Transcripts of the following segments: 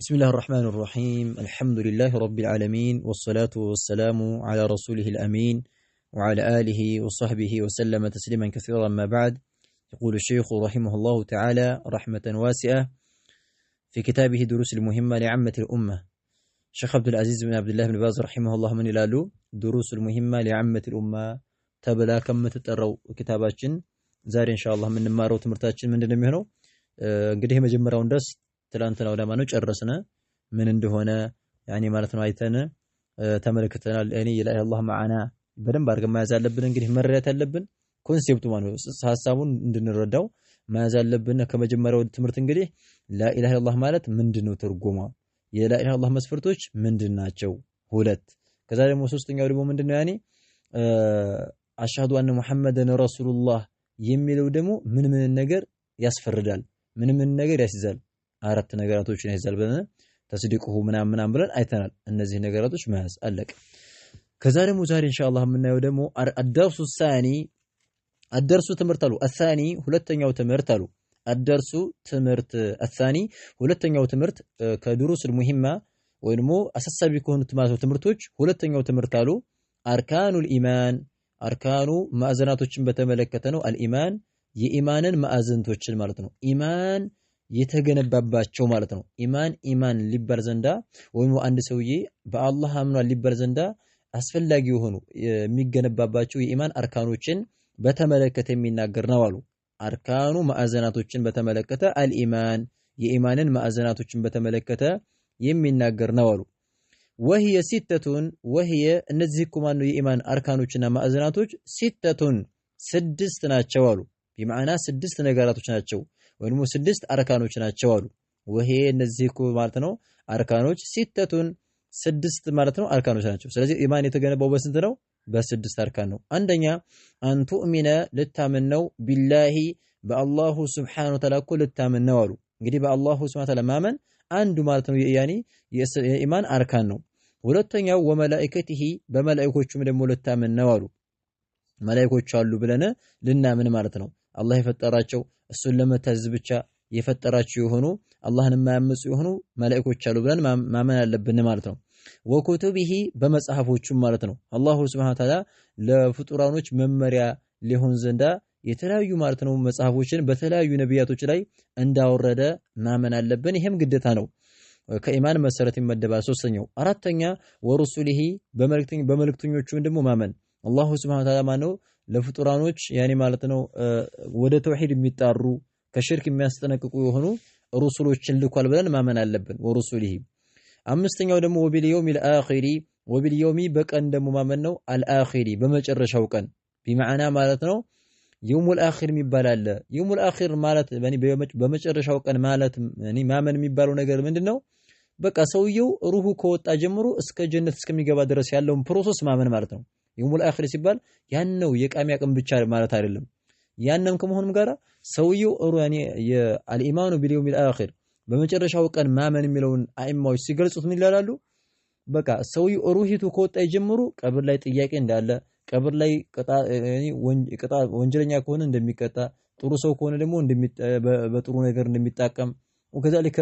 بسم الله الرحمن الرحيم الحمد لله رب العالمين والصلاة والسلام على رسوله الأمين وعلى آله وصحبه وسلم تسليما كثيرا ما بعد. يقول الشيخ رحمه الله تعالى رحمة واسعة في كتابه دروس المهمة لعامة الأمة. الشيخ عبد العزيز بن عبد الله بن باز رحمه الله من يلالو دروس المهمة لعامة الأمة تبلا كم تتروا كتاباتين زار إن شاء الله من مارو تمرتاتين من دمهنو قديه مجمرة وندس ትላንትና ወደ ማኑ ጨረስነ ምን እንደሆነ ያኒ ማለት ነው አይተን ተመለከተናል። እኔ ኢላሂ አላህ ማዓና በደንብ አድርገን መያዝ አለብን። እንግዲህ መረዳት ያለብን ኮንሴፕቱ ማለት ነው ሐሳቡን እንድንረዳው መያዝ አለብን። ከመጀመሪያው ትምህርት እንግዲህ ላኢላሂ አላህ ማለት ምንድነው ትርጉሙ፣ የላኢላሂ አላህ መስፈርቶች ምንድናቸው ሁለት። ከዛ ደግሞ ሶስተኛው ደግሞ ምንድነው ያኒ አሽሀዱ አነ ሙሐመደን ረሱሉላህ የሚለው ደግሞ ምን ነገር ያስፈርዳል፣ ምን ነገር ያስይዛል። አራት ነገራቶችን ያዛል ብለን ተስዲቁሁ ምናምን ብለን አይተናል። እነዚህ ነገራቶች መያዝ አለቀ። ከዛ ደግሞ ዛሬ ኢንሻአላህ የምናየው ደግሞ አደርሱ ሳኒ አደርሱ ትምህርት አሉ አሳኒ ሁለተኛው ትምህርት አሉ አደርሱ ትምህርት አሳኒ ሁለተኛው ትምህርት ከዱሩስ ሙሂማ ወይ ደግሞ አሳሳቢ ከሆኑት ትምህርቶች ሁለተኛው ትምህርት አሉ አርካኑል ኢማን አርካኑ ማዕዘናቶችን በተመለከተ ነው። አልኢማን የኢማንን ማዕዘንቶችን ማለት ነው። ኢማን የተገነባባቸው ማለት ነው። ኢማን ሊባል ዘንዳ ወይም አንድ ሰውዬ በአላህ አምኗል ሊባል ዘንዳ አስፈላጊ የሆኑ የሚገነባባቸው የኢማን አርካኖችን በተመለከተ የሚናገር ነው አሉ። አርካኑ ማዕዘናቶችን በተመለከተ አልኢማን የኢማንን ማዕዘናቶችን በተመለከተ የሚናገር ነው አሉ። ወህየ ሲተቱን ወህየ እነዚህ እኮ ማነው የኢማን አርካኖችና ማዕዘናቶች ሲተቱን ስድስት ናቸው አሉ። በማዕና ስድስት ነገራቶች ናቸው ወይም ስድስት አርካኖች ናቸው አሉ። ወሄ እነዚህ እኮ ማለት ነው አርካኖች ሲተቱን ስድስት ማለት ነው አርካኖች ናቸው። ስለዚህ ኢማን የተገነባው በስንት ነው? በስድስት አርካን ነው። አንደኛ አንቱ እሚነ ልታምን ነው ቢላሂ በአላሁ ሱብሓነሁ ወተዓላ እኮ ልታምን ነው አሉ። እንግዲህ በአላሁ ሱብሓነሁ ወተዓላ ማመን አንዱ ማለት ነው ያኒ የኢማን አርካን ነው። ሁለተኛው ወመላኢከቲሂ በመላእክቶቹም ደግሞ ልታምን ነው አሉ። መላእክቶች አሉ ብለን ልናምን ማለት ነው። አላህ የፈጠራቸው እሱን ለመታዘዝ ብቻ የፈጠራቸው የሆኑ አላህን የማያምፁ የሆኑ መላእክቶች አሉ ብለን ማመን አለብን ማለት ነው። ወኩቱቢሂ በመጽሐፎቹም ማለት ነው። አላሁ ሱብሓነሁ ወተዓላ ለፍጡራኖች መመሪያ ሊሆን ዘንዳ የተለያዩ ማለት ነው መጽሐፎችን በተለያዩ ነቢያቶች ላይ እንዳወረደ ማመን አለብን። ይሄም ግዴታ ነው። ከኢማን መሰረት ይመደባል። ሶስተኛው አራተኛ ወሩሱሊሂ በመልእክተኞቹም ደግሞ ማመን አላሁ ሱብሓነሁ ወተዓላ ማነው ለፍጡራኖች ያኔ ማለት ነው ወደ ተውሂድ የሚጣሩ ከሽርክ የሚያስጠነቅቁ የሆኑ ሩሱሎችን ልኳል ብለን ማመን አለብን። ወሩሱሊሂ አምስተኛው ደግሞ ወቢልየውሚል አኺሪ ወቢልየውሚ በቀን ደግሞ ማመን ነው አልአኺሪ በመጨረሻው ቀን ቢማዕና ማለት ነው የውሙል አኺር የሚባል አለ። የውሙል አኺር ማለት በመጨረሻው ቀን ማለት ማመን የሚባለው ነገር ምንድነው? በቃ ሰውየው ሩሁ ከወጣ ጀምሮ እስከ ጀነት እስከሚገባ ድረስ ያለውን ፕሮሰስ ማመን ማለት ነው። የውሙል አኺር ሲባል ያን ነው የቃሚያ ቀን ብቻ ማለት አይደለም። ያንንም ከመሆኑም ጋር ሰውየው ያኔ የአልኢማኑ ቢልየውሚል አኺር በመጨረሻው ቀን ማመን የሚለውን አኢማዎች ሲገልጹት ምን ይላሉ? በቃ ሰውየው ሩሂቱ ከወጣ ጀምሮ ቀብር ላይ ጥያቄ እንዳለ፣ ቀብር ላይ ወንጀለኛ ከሆነ እንደሚቀጣ፣ ጥሩ ሰው ከሆነ ደግሞ በጥሩ ነገር እንደሚጣቀም ወከዛሊከ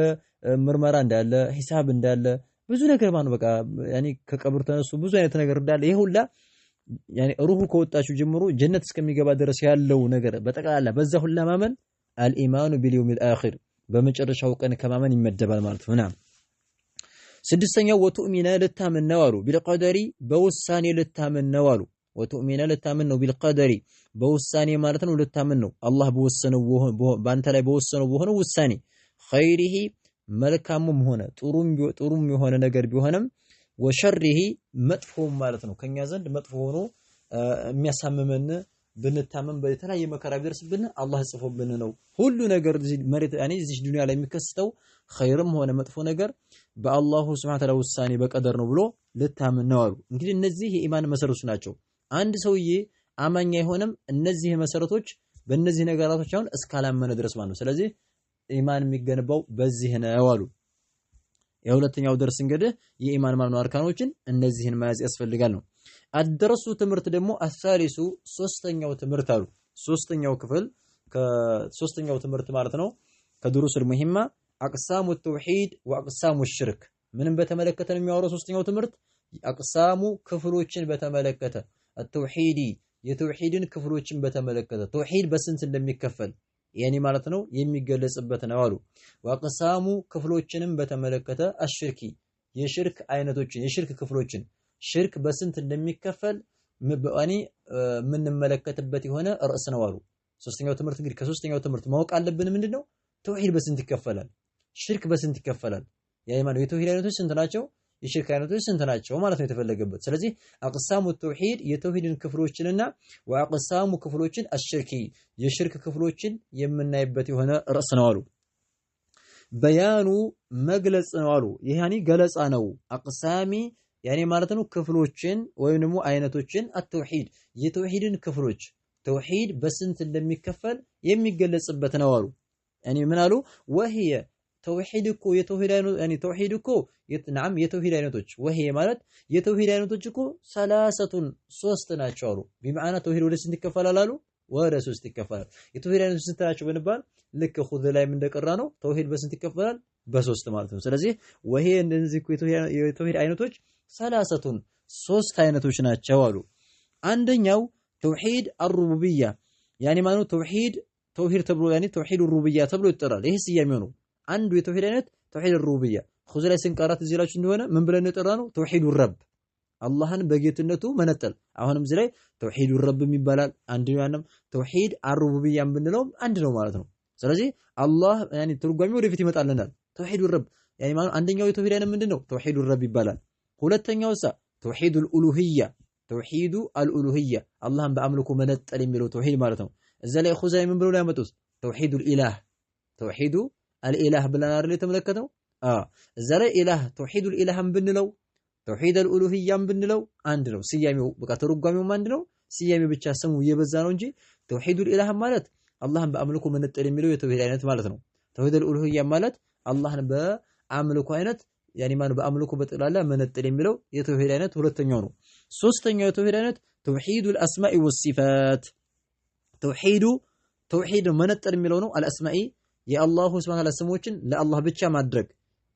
ምርመራ እንዳለ፣ ሂሳብ እንዳለ ብዙ ነገር ማለት በቃ ያኔ ከቀብር ተነሱ ብዙ አይነት ነገር እንዳለ ይሄ ሁላ ያኔ ሩሁ ከወጣችሁ ጀምሮ ጀነት እስከሚገባ ድረስ ያለው ነገር በጠቅላላ በዛ ሁላ ማመን አልኢማኑ ቢልየውሚል አኺር በመጨረሻው ቀን ከማመን ይመደባል ማለት ነው። ስድስተኛው ወቱእሚነ ልታምን ነው አሉ ቢልቀደሪ በውሳኔ ልታምን ነው አሉ። ወቱእሚነ ልታምን ነው ቢልቀደሪ በውሳኔ ማለት ነው ልታምን ነው አላህ በወሰነው በአንተ ላይ በወሰነው በሆነ ውሳኔ ኸይሪሂ መልካሙም ሆነ ጥሩም የሆነ ነገር ቢሆንም ወሸሪሂ መጥፎም ማለት ነው ከኛ ዘንድ መጥፎ ሆኖ የሚያሳምመን ብንታመም በተለያየ መከራ ቢደርስብን አላህ ጽፎብን ነው። ሁሉ ነገር መሬት ያኔ እዚህ ዱንያ ላይ የሚከሰተው ኸይርም ሆነ መጥፎ ነገር በአላሁ ሱብሓነሁ ወተዓላ ውሳኔ በቀደር ነው ብሎ ልታምን ነው አሉ። እንግዲህ እነዚህ የኢማን መሰረቶች ናቸው። አንድ ሰውዬ አማኝ አይሆንም እነዚህ መሰረቶች በእነዚህ ነገራቶች አሁን እስካላመነ ድረስ ማለት ነው። ስለዚህ ኢማን የሚገነባው በዚህ ነው አሉ። የሁለተኛው ደርስ እንግዲህ የኢማን ማምኑ አርካኖችን እነዚህን መያዝ ያስፈልጋል ነው። አደረሱ ትምህርት ደግሞ አሳሊሱ ሶስተኛው ትምህርት አሉ። ሶስተኛው ክፍል ከሶስተኛው ትምህርት ማለት ነው ከዱሩስ ሙሂማ አቅሳሙ ተውሂድ ወአቅሳሙ ሽርክ ምንም በተመለከተ ነው የሚያወራው ሶስተኛው ትምህርት አቅሳሙ ክፍሎችን በተመለከተ التوحيد የተውሂድን ክፍሎችን በተመለከተ ተውሂድ በስንት እንደሚከፈል ያኔ ማለት ነው የሚገለጽበት ነው አሉ ወአቅሳሙ ክፍሎችንም በተመለከተ አሽርኪ የሽርክ አይነቶችን የሽርክ ክፍሎችን ሽርክ በስንት እንደሚከፈል በአኒ ምንመለከትበት የሆነ ርዕስ ነው አሉ ሶስተኛው ትምህርት እንግዲህ ከሶስተኛው ትምህርት ማወቅ አለብን ምንድነው ተውሂድ በስንት ይከፈላል ሽርክ በስንት ይከፈላል የሃይማኖት የተውሂድ አይነቶች ስንት ናቸው የሽርክ አይነቶች ስንት ናቸው ማለት ነው የተፈለገበት ስለዚህ አቅሳሙ ተውሂድ የተውሂድን ክፍሎችንና ወአቅሳሙ ክፍሎችን አሽርኪ የሽርክ ክፍሎችን የምናይበት የሆነ ርዕስ ነው አሉ በያኑ መግለጽ ነው አሉ ይሄ ያኒ ገለጻ ነው አቅሳሚ ያኔ ማለት ነው ክፍሎችን ወይም ደግሞ አይነቶችን አተውሂድ የተውሂድን ክፍሎች ተውሂድ በስንት እንደሚከፈል የሚገለጽበት ነው አሉ ያኔ ምን አሉ ወህየ ተውሂድ እኮ የተውሂድ አይነቶች ያኔ ተውሂድ እኮ ነዓም የተውሂድ አይነቶች ወህየ ማለት የተውሂድ አይነቶች እኮ ሰላሰቱን ሶስት ናቸው አሉ በማዕና ተውሂድ ወደ ስንት ይከፈላል አሉ ወደ ሶስት ይከፈላል የተውሂድ አይነቶች ስንት ናቸው ብንባል ልክ ኹዝ ላይ እንደቀራ ነው ተውሂድ በስንት ይከፈላል በሶስት ማለት ነው ስለዚህ ወህየ እንደዚህ እኮ የተውሂድ አይነቶች ሰላሰቱን ሶስት አይነቶች ናቸው አሉ አንደኛው ተውሂድ الربوبيه ያኒ ማለት ተውሂድ ተብሎ ያኒ ተውሂድ الربوبيه ተብሎ ይጠራል ይሄ ስያሜው ነው አንዱ የተውሂድ አይነት ተውሂድ الربوبيه ኹዝ ላይ ስንቀራት እዚህ ላይ እንደሆነ ምን ብለን የጠራነው ተውሂድ الرب አላህን በጌትነቱ መነጠል አሁንም እዚህ ላይ ተውሂድ الرب ይባላል አንዱ ያንም ተውሂድ الربوبيه ብንለው አንድ ነው ማለት ነው ስለዚህ አላህ ያኒ ትርጓሜው ወደፊት ይመጣልናል ተውሂድ الرب ያኒ ማለት አንደኛው የተውሂድ አይነት ምንድነው ተውሂድ الرب ይባላል ሁለተኛው ተውሂድ الالوهيه ተውሂዱ አልኡሉሂያ አላህን በአምልኮ መነጠል የሚለው ተውሂድ ማለት ነው እዛ ላይ ኹዝ ላይ ምን ብለው ላይ ያመጡት ተውሂዱ አልኢላህ ብለን አይደል የተመለከተው እዛ ላይ ኢላህ ተውሂዱ አልኢላህን ብንለው ተውሂድ አልኡሉሂያን ብንለው አንድ ነው ስያሜው በቃ ተርጓሚው አንድ ነው ስያሜው ብቻ ስሙ እየበዛ ነው እንጂ ተውሂዱ አልኢላህ ማለት አላህን በአምልኮ መነጠል የሚለው የተውሂድ አይነት ማለት ነው ተውሂድ አልኡሉሂያ ማለት አላህን በአምልኮ አይነት ያኒ ማን በአምልኮ በጥላላ መነጠል የሚለው የተውሂድ አይነት ሁለተኛው ነው ሶስተኛው የተውሂድ አይነት ተውሂዱ አልአስማኢ ወሲፋት ተውሂድ መነጠል የሚለው ነው አልአስማኢ የአላሁ ሱብሃነሁ ወተዓላ ስሞችን ለአላህ ብቻ ማድረግ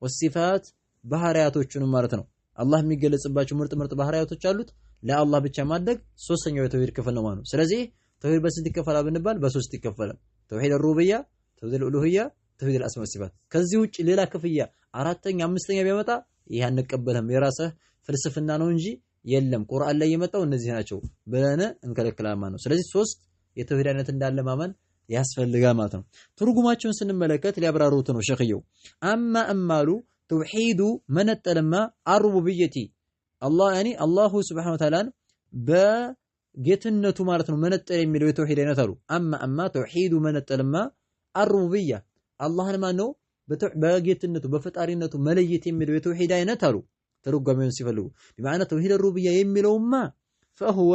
ወሲፋት ባህሪያቶቹን ማለት ነው አላህ የሚገለጽባቸው ምርጥ ባህሪያቶች አሉት ለአላህ ብቻ ማድረግ ሶስተኛው የተውሂድ ክፍል ነው ማለት ነው ስለዚህ ተውሂድ በስንት ይከፈላል ብንባል በሶስት ይከፈላል ተውሂድ الربوبيه ተውሂድ الالوهيه ተውሂድ الاسماء والصفات ከዚህ ውጪ ሌላ ክፍያ አራተኛ አምስተኛ ቢመጣ ይሄ አንቀበልም የራስህ ፍልስፍና ነው እንጂ የለም ቁርአን ላይ የመጣው እነዚህ ናቸው ብለን እንከለክላማ ነው ስለዚህ ሶስት የተውሂድ አይነት እንዳለ ማመን ያስፈልጋል ማለት ነው ትርጉማቸውን ስንመለከት ሊያብራሩት ነው ሸኺየው አማሉ ተውሂዱ መነጠልማ አርቡብየቲ አላህ ያኒ አላሁ ሱብሃነሁ ወተዓላ በጌትነቱ ማለት ነው መነጠል የሚለው የተውሂድ አይነት አሉ አማ ተውሂዱ መነጠልማ አርቡብያ አላህን ማን ነው በጌትነቱ በፈጣሪነቱ መለየት የሚለው የተውሂድ አይነት አሉ ተርጓሚውን ሲፈልጉ በማዕና ተውሂድ الربوبيه የሚለውማ فهو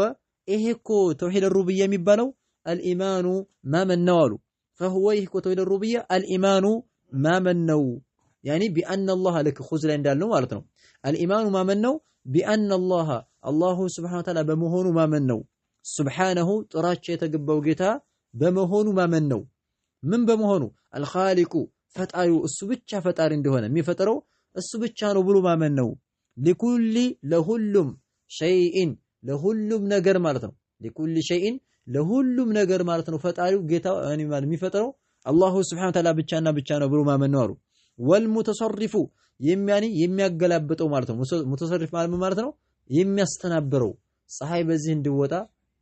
ይሄኮ ተውሂድ الربوبيه የሚባለው الإيمان ما من نوال فهو يحكو توحيد الربوبية الإيمان ما من نو يعني بأن الله لك خزل عندنا مالتنا الإيمان ما من نو بأن الله سبحانه وتعالى بمهون ما من نو سبحانه تراتش يتقبو جتا بمهون ما من نو من بمهون الخالق فتارو السبتشا فتار عندهنا مي فترو السبتشا نبلو ما من نو لكل لهلم شيء لهلم نجر مالتنا لكل شيء ለሁሉም ነገር ማለት ነው ፈጣሪው ጌታው ያኒ ማለት የሚፈጠረው አላሁ ሱብሃነሁ ወተዓላ ብቻ ነው ብሎ ማመን ነው አሉ ወልሙተሰሪፉ የሚያገላብጠው ማለት ነው ሙተሰሪፍ ማለት ነው የሚያስተናብረው ፀሐይ በዚህ እንዲወጣ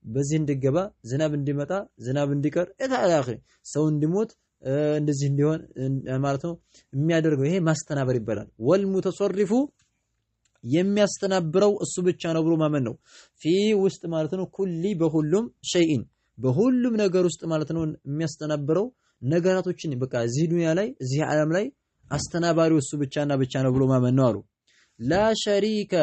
በዚህ እንዲገባ ዝናብ እንዲመጣ ዝናብ እንዲቀር እታላኺ ሰው እንዲሞት እንደዚህ እንዲሆን ማለት ነው የሚያደርገው ይሄ ማስተናበር ይባላል ወልሙተሰሪፉ የሚያስተናብረው እሱ ብቻ ነው ብሎ ማመን ነው ፊ ውስጥ ማለት ነው ኩሊ በሁሉም ሸይን በሁሉም ነገር ውስጥ ማለት ነው የሚያስተናብረው ነገራቶችን በቃ እዚህ ዱንያ ላይ እዚህ ዓለም ላይ አስተናባሪው እሱ ብቻ ነው ብሎ ማመን ነው አሉ ላ ሸሪከ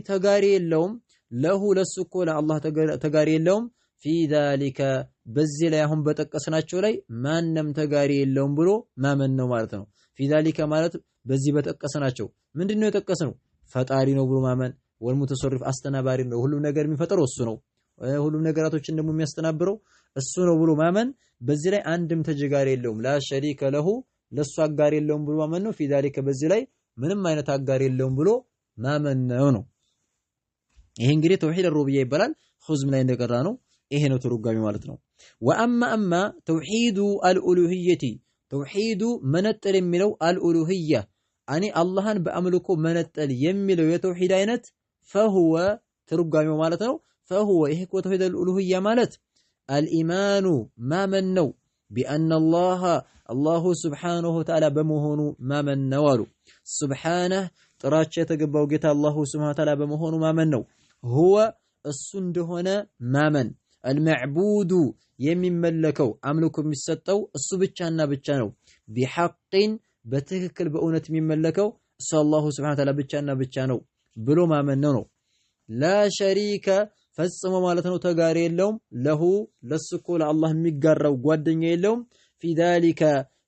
ተጋሪ የለውም ለሁ ለሱኮ ለአላህ ተጋሪ የለውም ፊ ذلك በዚህ ላይ አሁን በጠቀስናቸው ላይ ማንንም ተጋሪ የለውም ብሎ ማመን ነው ማለት ነው ፊ ذلك ማለት በዚህ በጠቀስናቸው ምንድነው የጠቀስነው ፈጣሪ ነው ብሎ ማመን ወልሙተሰሪፍ አስተናባሪ ነው ሁሉም ነገር የሚፈጠረው እሱ ነው ሁሉም ነገራቶችን ደግሞ የሚያስተናብረው እሱ ነው ብሎ ማመን በዚህ ላይ አንድም ተጋሪ የለውም ላ ሸሪከ ለሁ ለሱ አጋር የለውም ብሎ ማመን ነው። في ذلك በዚህ ላይ ምንም አይነት አጋር የለውም ብሎ ማመን ነው። ይሄ እንግዲህ ተውሂድ ሩብያ ይባላል። ኹዝም ላይ እንደቀራ ነው። ይሄ ነው ትርጓሜ ማለት ነው። ወአማ ተውሂዱ አልኡሉሂየቲ ተውሂዱ መነጠል የሚለው አልኡሉሂያ አኒ አላህን በአምልኮ መነጠል የሚለው የተውሂድ አይነት ፈሁወ ትርጓሜው ማለት ነው። ፈሁወ ይሄ ተውሂድ አልኡሉሂያ ማለት አልኢማኑ ማመን ነው። ቢአነ አላሁ ስብሓነሁ ወተዓላ በመሆኑ ማመን ነው አሉ። ሱብሓነህ ጥራቻ የተገባው ጌታ አላሁ ስብሓነሁ ወተዓላ በመሆኑ ማመን ነው። ሁወ እሱ እንደሆነ ማመን አልመዕቡዱ የሚመለከው አምልኮ የሚሰጠው እሱ ብቻና ብቻ ነው። ቢሐቅን በትክክል በእውነት የሚመለከው እሱ አላሁ ስብሓነሁ ወተዓላ ብቻና ብቻ ነው ብሎ ማመን ነው። ላ ሸሪከ ፈጽሞ ማለት ነው ተጋሪ የለውም። ለሁ ለሱ እኮ ለአላህ የሚጋራው ጓደኛ የለውም። ፊ ዛሊከ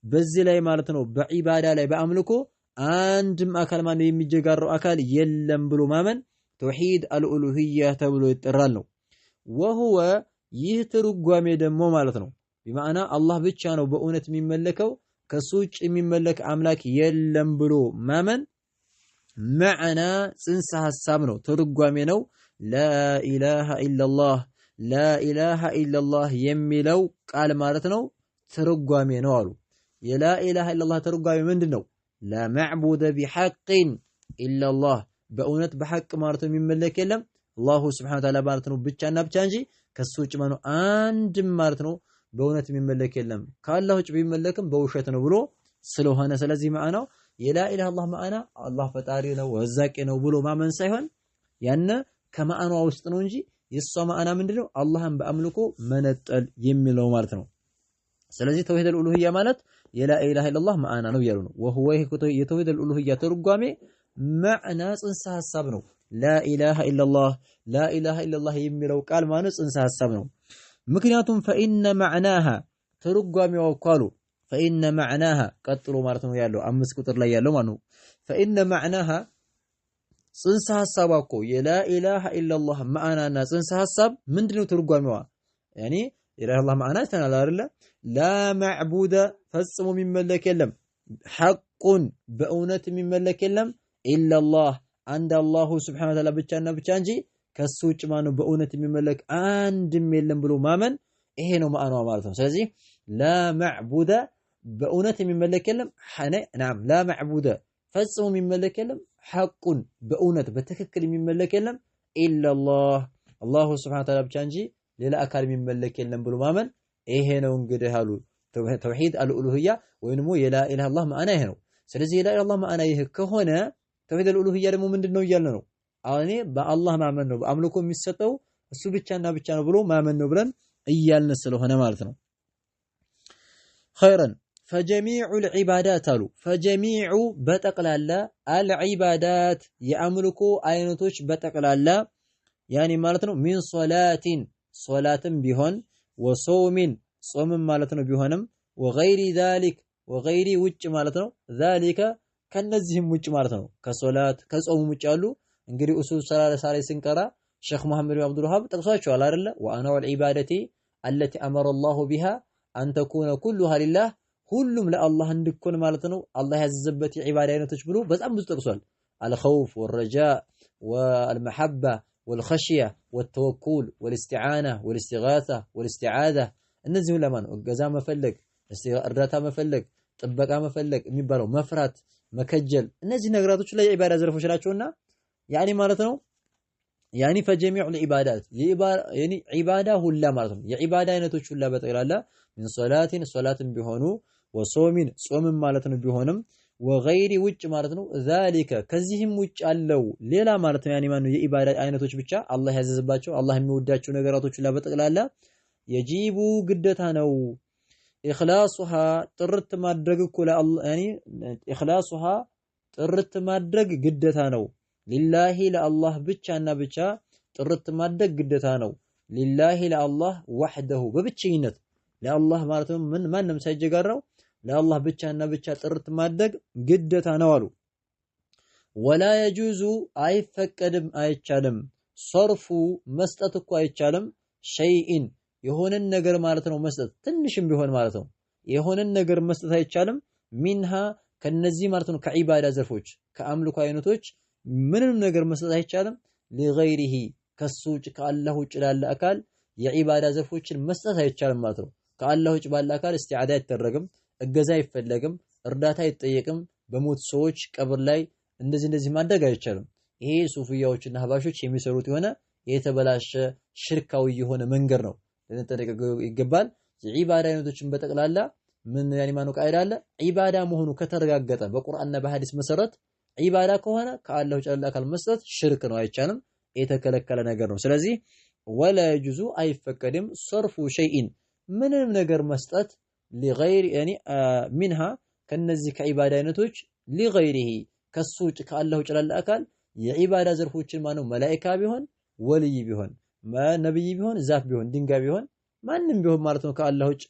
በዚህ ላይ ማለት ነው በዒባዳ ላይ በአምልኮ አንድም አካል ማነው የሚጀጋራው አካል የለም ብሎ ማመን ተውሂድ አልኡሉሂያ ተብሎ ይጠራል ነው። ወሁወ ይህ ትርጓሜ ደግሞ ማለት ነው ቢማዕና አላህ ብቻ ነው በእውነት የሚመለከው ከሱ ውጭ የሚመለክ አምላክ የለም ብሎ ማመን መዕና ጽንሰ ሐሳብ ነው፣ ትርጓሜ ነው። ላኢላሃ ኢለላህ ላኢላሃ ኢለላህ የሚለው ቃል ማለት ነው ትርጓሜ ነው አሉ። የላኢላሃ ኢለላህ ትርጓሜ ምንድን ነው? ላ መዕቡደ ቢሐቅን ኢለላህ በእውነት በሐቅ ማለት ነው የሚመለክ የለም አላሁ ስብሓነሁ ወተዓላ ማለት ነው ብቻና ብቻ እንጂ ከሱ ውጭ ማለት ነው አንድም ማለት ነው በእውነት የሚመለክ የለም። ከአላህ ውጭ ቢመለክም በውሸት ነው ብሎ ስለሆነ ስለዚህ ማዕናው የላኢላሃ ኢለላህ ማዕና አላህ ፈጣሪ ነው ወዛቂ ነው ብሎ ማመን ሳይሆን ያነ ከማዕናዋ ውስጥ ነው እንጂ የሷ ማዕና ምንድነው? አላህን በአምልኮ መነጠል የሚለው ማለት ነው። ስለዚህ ተውሂድ አልኡሉሂያ ማለት የላኢላሃ ኢለላህ ማዕና ነው እያሉ ነው። ወሁወ የተውሂድ አልኡሉሂያ ትርጓሜ ማዕና ጽንሰ ሐሳብ ነው። ላኢላሃ ኢለላህ የሚለው ቃል ማለት ጽንሰ ሐሳብ ነው። ምክንያቱም ፈኢነ መዕናሃ ትርጓሜው ቃሉ ፈኢነ መዕናሃ ቀጥሎ ማለት ነው ያለው 5 ቁጥር ላይ ያለው ማለት ነው። ፈኢነ መዕናሃ ጽንሰ ሐሳቧ እኮ የላኢላሃ ኢለላህ ማዕናና ጽንሰ ሐሳብ ምንድነው ትርጓሜዋ? ያኒ የላኢላሃ ማዕና ተናል አይደለ? ላ መዕቡደ ፈጽሞ የሚመለክ የለም ሐቁን በእውነት የሚመለክ የለም ኢለላህ አንድ አላሁ ስብሓነሁ ወተዓላ ብቻና ብቻ እንጂ ከሱ ውጭ ማነው በእውነት የሚመለክ አንድም የለም ብሎ ማመን ይሄ ነው ማዕናዋ ማለት ነው። ስለዚህ ላ መዕቡደ በእውነት የሚመለክ የለም ናም ላ መዕቡደ ፈጽሞ የሚመለክ የለም ሐቁን በእውነት በትክክል የሚመለክ የለም ኢለላህ አላሁ ስብሓነሁ ወተዓላ ብቻ እንጂ ሌላ አካል የሚመለክ የለም ብሎ ማመን ይሄ ነው እንግዲህ አሉ ተውሂድ አልኡሉሂያ ወይም ደግሞ የላኢላሃ ኢለላህ ማዕና ይሄ ነው። ስለዚህ የላኢላሃ ኢለላህ ማዕና ይሄ ከሆነ ተውሂድ አልኡሉሂያ ደግሞ ምንድነው እያልን ነው? አሁን በአላህ ማመን ነው በአምልኮ የሚሰጠው እሱ ብቻና ብቻ ነው ብሎ ማመን ነው ብለን እያልን ስለሆነ ማለት ነው። ኸይረን ፈጀሚዑ العبادات አሉ ፈጀሚዑ በጠቅላላ አልዒባዳት የአምልኮ አይነቶች በጠቅላላ ያኒ ማለት ነው ሚን ሶላቲን ሶላትም ቢሆን ወሶሚን ጾምም ማለት ነው ቢሆንም ወገይሪ ዛሊክ ወገይሪ ውጭ ማለት ነው ዛሊከ ከነዚህም ውጭ ማለት ነው ከሶላት ከጾም ውጭ ያሉ እንግዲህ ኡሱል ሰላሳ ላይ ስንቀራ ሼክ መሐመድ ኢብኑ አብዱል ወሃብ ጠቅሷቸዋል አይደለ? ወአና ወልዒባደቲ አለቲ አመረ አላሁ ቢሃ አን ተኩነ ኩሉሃ ሊላህ ሁሉም ለአላህ እንድኮን ማለት ነው አላህ ያዘዘበት የዒባዳ አይነቶች ብሎ በጣም ብዙ ጠቅሷል። አልኸውፍ ወልረጃ ወልመሐባ ወልኸሽያ ወተወኩል ወልእስቲዓና ወልእስቲጋሳ ወልእስቲዓዛ እነዚህ ሁሉ ለማን እገዛ መፈለግ እርዳታ መፈለግ ጥበቃ መፈለግ የሚባለው መፍራት መከጀል እነዚህ ነገራቶች ላይ የዒባዳ ዘርፎች ናቸውና ያኒ ማለት ነው ያኒ ፈጀሚዑ العبادات ያኒ ዒባዳ ሁላ ማለት ነው የዒባዳ አይነቶች ሁላ በጠቅላላ ምን ሶላቲን ሶላትን ቢሆኑ ወሶሚን ጾምም ማለት ነው ቢሆንም ወገይሪ ውጭ ማለት ነው ዛሊከ ከዚህም ውጭ አለው ሌላ ማለት ነው ያኒ ማን ነው የዒባዳ አይነቶች ብቻ አላህ ያዘዘባቸው አላህ የሚወዳቸው ነገራቶች ሁላ በጠቅላላ የጂቡ ግዴታ ነው ኢኽላሱሃ ጥርት ማድረግ እኮ ለአላህ ያኒ ኢኽላሱሃ ጥርት ማድረግ ግዴታ ነው ሊላሂ ለአላህ ብቻና ብቻ ጥርት ማድረግ ግዴታ ነው ሊላሂ ለአላህ ወህደሁ በብቸኝነት ለአላህ ማለት ነው ምን ማንም ሳይጀጋራው ለአላህ ብቻና ብቻ ጥርት ማድረግ ግዴታ ነው አሉ። ወላ የጁዙ አይፈቀድም አይቻልም ሰርፉ መስጠት እኮ አይቻልም ሸይኢን የሆነን ነገር ማለት ነው መስጠት ትንሽም ቢሆን ማለት ነው የሆነን ነገር መስጠት አይቻልም ሚንሃ ከነዚህ ማለት ነው ከዒባዳ ዘርፎች ከአምልኮ አይነቶች ምንም ነገር መስጠት አይቻልም ለገይሪሂ ከሱ ውጭ ከአላህ ውጭ ላለ አካል የዒባዳ ዘርፎችን መስጠት አይቻልም ማለት ነው ከአላህ ውጭ ባለ አካል እስቲዓዳ አይደረግም እገዛ አይፈለግም እርዳታ አይጠየቅም በሞት ሰዎች ቀብር ላይ እንደዚህ ማድረግ አይቻልም ይሄ ሱፊያዎችና ሀባሾች የሚሰሩት የሆነ የተበላሸ ሽርካዊ የሆነ መንገድ ነው ለነጠረቀ ይገባል የዒባዳ አይነቶችን በጠቅላላ ምን ያኒ ማኑ ቃይዳ አለ ዒባዳ መሆኑ ከተረጋገጠ በቁርአንና በሐዲስ መሰረት ዒባዳ ከሆነ ከአላህ ውጭ ያለ አካል መስጠት ሽርክ ነው አይቻልም የተከለከለ ነገር ነው ስለዚህ ወላ ይጁዙ አይፈቀድም ሰርፉ ሸይኢን ምንም ነገር መስጠት ለገይር ያኒ ሚንሃ ከነዚህ ከዒባዳ አይነቶች ለገይሪሂ ከሱ ውጭ ከአላህ ውጭ ያለ አካል የዒባዳ ዘርፎችን ማነው መላእክት ቢሆን ወልይ ቢሆን ነብይ ቢሆን ዛፍ ቢሆን ድንጋይ ቢሆን ማንንም ቢሆን ማለት ነው ከአላህ ውጭ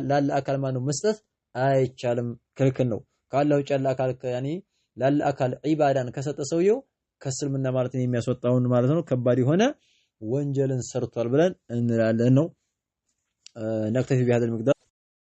ላለ አካል ማነው መስጠት አይቻልም ክልክል ነው ከአላህ ውጭ ያለ አካል ያኒ ላለ አካል ዒባዳን ከሰጠ ሰውየው ከእስልምና ማለት ነው የሚያስወጣውን ማለት ነው ከባድ የሆነ ወንጀልን ሰርቷል ብለን እንላለን ነው ነክተፊ بهذا المقدار